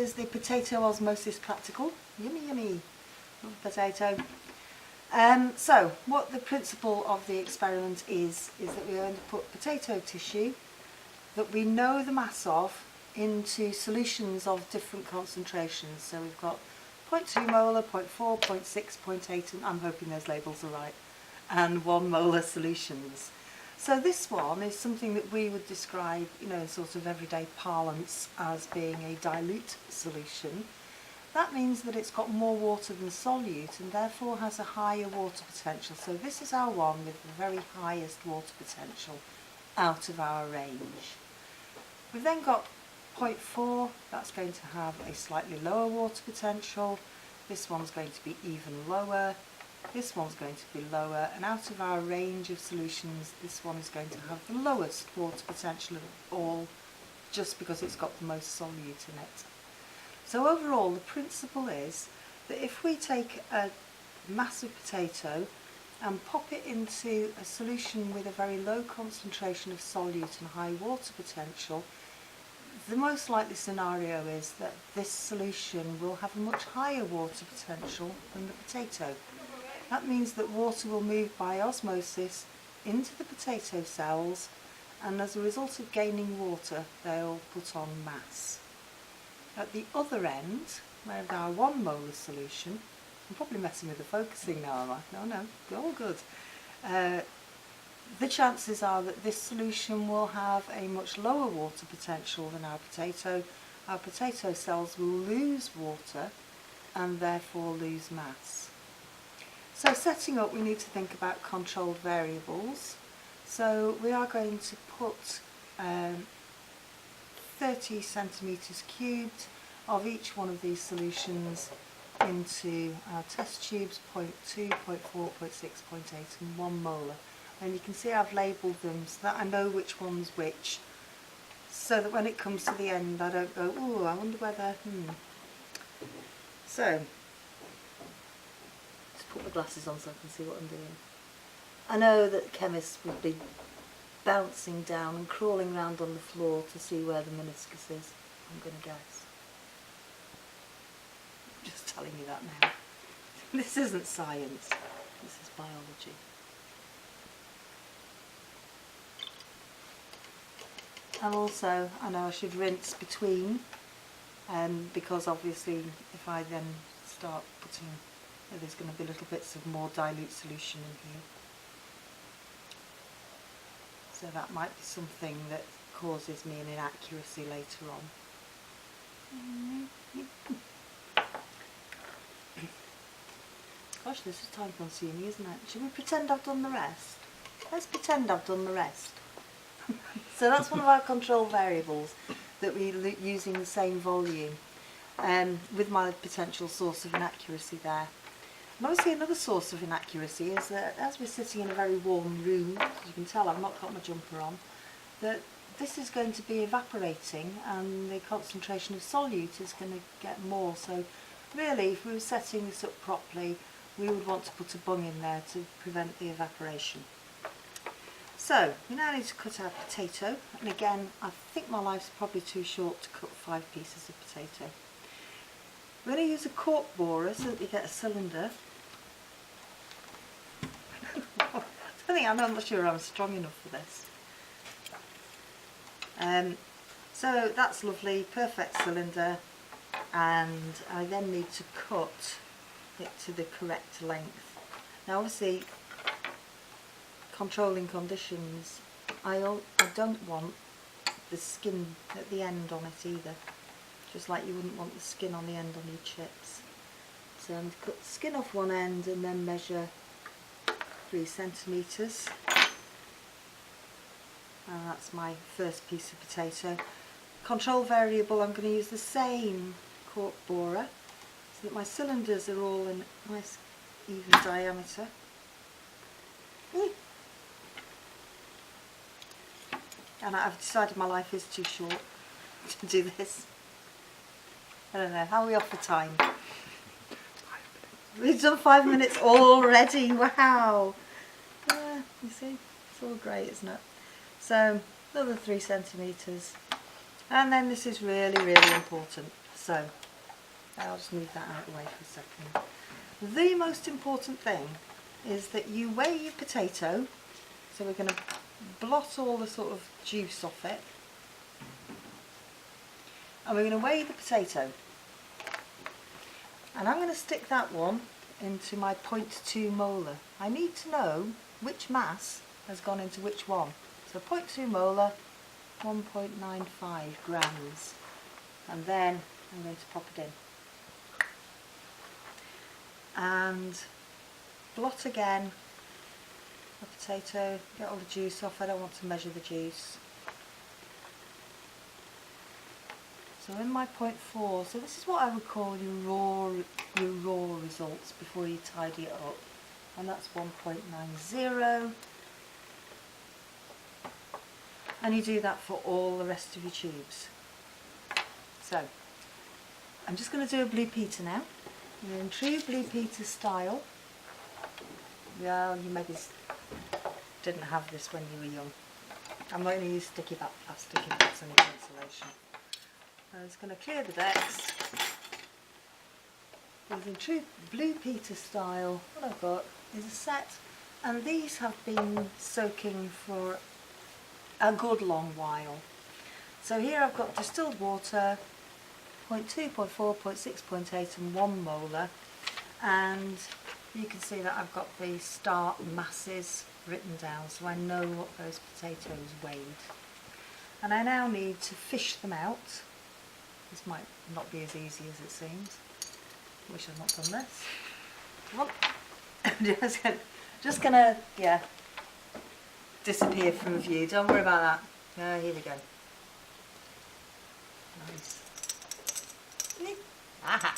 is the potato osmosis practical. Yummy, yummy. Love potato. So what the principle of the experiment is that we're going to put potato tissue that we know the mass of into solutions of different concentrations. So we've got 0.2 molar, 0.4, 0.6, 0.8, and I'm hoping those labels are right, and 1 molar solutions. So this one is something that we would describe, in sort of everyday parlance as being a dilute solution. That means that it's got more water than solute and therefore has a higher water potential. So this is our one with the very highest water potential out of our range. We've then got 0.4, that's going to have a slightly lower water potential. This one's going to be even lower. This one's going to be lower, and out of our range of solutions, this one is going to have the lowest water potential of all, just because it's got the most solute in it. So overall, the principle is that if we take a massive potato and pop it into a solution with a very low concentration of solute and high water potential, the most likely scenario is that this solution will have a much higher water potential than the potato. That means that water will move by osmosis into the potato cells, and as a result of gaining water, they'll put on mass. At the other end, where our 1 molar solution, I'm probably messing with the focusing now, am I? No, all good. The chances are that this solution will have a much lower water potential than our potato. Our potato cells will lose water and therefore lose mass. So setting up, we need to think about controlled variables. So we are going to put 30 centimetres cubed of each one of these solutions into our test tubes, 0.2, 0.4, 0.6, 0.8 and 1 molar. And you can see I've labelled them so that I know which one's which, so that when it comes to the end I don't go, oh, I wonder whether, So, just put my glasses on so I can see what I'm doing. I know that chemists would be bouncing down and crawling around on the floor to see where the meniscus is, I'm going to guess. I'm just telling you that now. This isn't science, this is biology. And also, I know I should rinse between, because obviously if I then start putting, there's going to be little bits of more dilute solution in here. So that might be something that causes me an inaccuracy later on. Gosh, this is time consuming, isn't it? Should we pretend I've done the rest? Let's pretend I've done the rest. So that's one of our control variables that we're using the same volume, with my potential source of inaccuracy there. And obviously another source of inaccuracy is that as we're sitting in a very warm room, as you can tell I've not got my jumper on, that this is going to be evaporating and the concentration of solute is going to get more. So really, if we were setting this up properly, we would want to put a bung in there to prevent the evaporation. So we now need to cut our potato, and again I think my life's probably too short to cut 5 pieces of potato. We're going to use a cork borer so that we get a cylinder. I'm not sure I'm strong enough for this. So that's lovely, perfect cylinder, and I then need to cut it to the correct length. Now obviously, controlling conditions, I don't want the skin at the end on it either, just like you wouldn't want the skin on the end on your chips. So I'm going to cut the skin off one end and then measure 3 centimetres, and that's my first piece of potato. Control variable, I'm going to use the same cork borer so that my cylinders are all in a nice even diameter. And I've decided my life is too short to do this. I don't know, how are we off for time? 5 minutes. We've done 5 minutes already, wow! Yeah, you see, it's all great, isn't it? So, another 3 centimetres. And then this is really, really important. So I'll just move that out of the way for a second. The most important thing is that you weigh your potato. So we're going to blot all the sort of juice off it. And we're going to weigh the potato. And I'm going to stick that one into my 0.2 molar. I need to know which mass has gone into which one. So 0.2 molar, 1.95 grams. And then I'm going to pop it in. And blot again the potato, get all the juice off. I don't want to measure the juice. So in my 0.4, so this is what I would call your raw results before you tidy it up. And that's 1.90. And you do that for all the rest of your tubes. So I'm just going to do a Blue Peter now. And in true Blue Peter style, well, you maybe didn't have this when you were young. I'm not going to use sticky back plastic if that's any consolation. I'm just going to clear the decks. In true Blue Peter style, what I've got is a set, and these have been soaking for a good long while. So here I've got distilled water, 0.2, 0.4, 0.6, 0.8 and 1 molar, and you can see that I've got the start masses written down so I know what those potatoes weighed. And I now need to fish them out. This might not be as easy as it seems. Wish I'd not done this. Come on. just gonna, yeah, disappear from view. Don't worry about that. Here we go. Nice. Aha!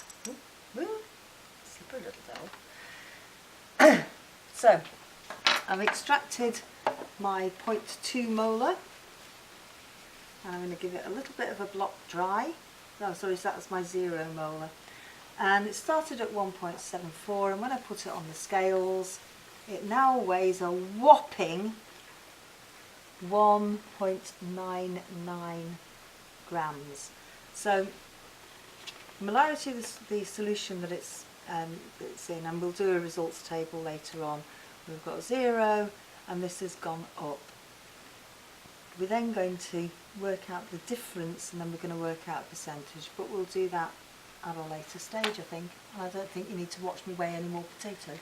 Woo! Slippery little doll. So, I've extracted my 0.2 molar. And I'm going to give it a little bit of a block dry. Oh, sorry, so that's my 0 molar. And it started at 1.74, and when I put it on the scales, it now weighs a whopping 1.99 grams. So molarity of the solution that it's in, and we'll do a results table later on. We've got 0, and this has gone up. We're then going to work out the difference, and then we're going to work out a percentage, but we'll do that at a later stage, I think. And I don't think you need to watch me weigh any more potato.